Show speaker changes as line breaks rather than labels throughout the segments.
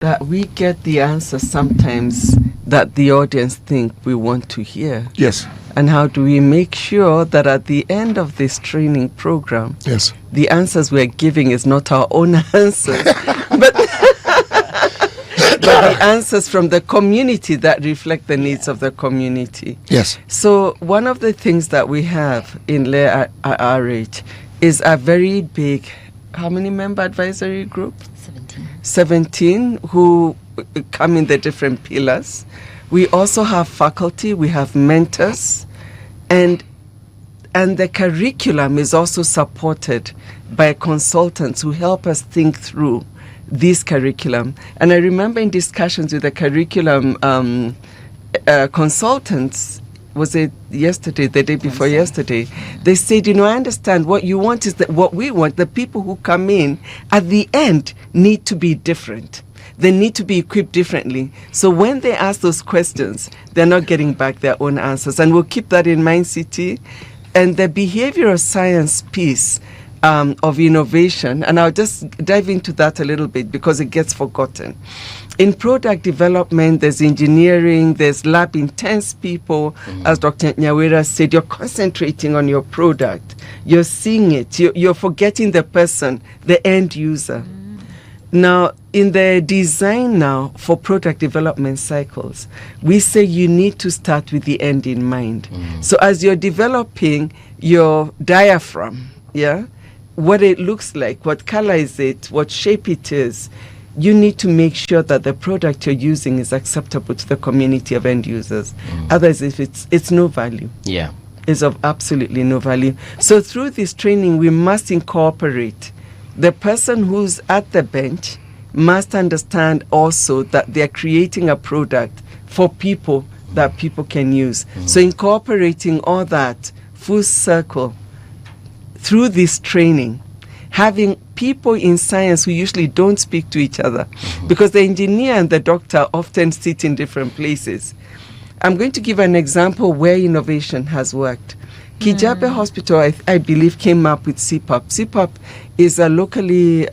that we get the answers sometimes that the audience think we want to hear.
Yes.
And how do we make sure that at the end of this training program,
yes,
the answers we're giving is not our own answers, but the answers from the community that reflect the needs of the community.
Yes.
So one of the things that we have in LEA-WH is a very big, how many member advisory group? 17 who come in the different pillars. We also have faculty, we have mentors, and the curriculum is also supported by consultants who help us think through this curriculum. And I remember in discussions with the curriculum consultants, was it yesterday, the day before yesterday, they said, I understand what you want is that what we want, the people who come in at the end need to be different. They need to be equipped differently. So when they ask those questions, they're not getting back their own answers. And we'll keep that in mind, CT. And the behavioral science piece of innovation, and I'll just dive into that a little bit because it gets forgotten. In product development, there's engineering, there's lab-intense people. As Dr. Nyawera said, you're concentrating on your product. You're seeing it. You're forgetting the person, the end user. Now, in the design now for product development cycles, we say you need to start with the end in mind. So as you're developing your diaphragm, what it looks like, what color is it, what shape it is, you need to make sure that the product you're using is acceptable to the community of end users. Otherwise, if it's no value.
Yeah.
It's of absolutely no value. So through this training, we must incorporate the person who's at the bench must understand also that they're creating a product for people that people can use. So incorporating all that full circle through this training, having people in science who usually don't speak to each other, because the engineer and the doctor often sit in different places. I'm going to give an example where innovation has worked. Kijabe Hospital, I believe, came up with CPAP. CPAP is a locally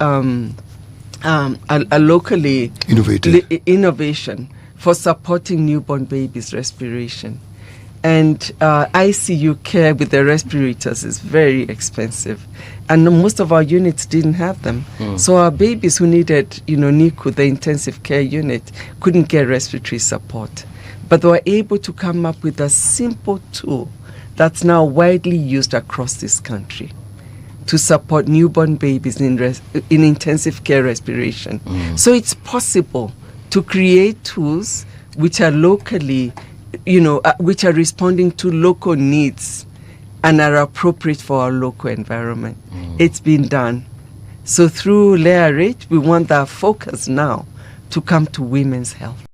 innovation for supporting newborn babies' respiration. And ICU care with the respirators is very expensive. And most of our units didn't have them. So our babies who needed, NICU, the intensive care unit, couldn't get respiratory support. But they were able to come up with a simple tool that's now widely used across this country to support newborn babies in intensive care respiration. So it's possible to create tools which are locally, which are responding to local needs and are appropriate for our local environment. It's been done. So through LEA-WH, we want our focus now to come to women's health.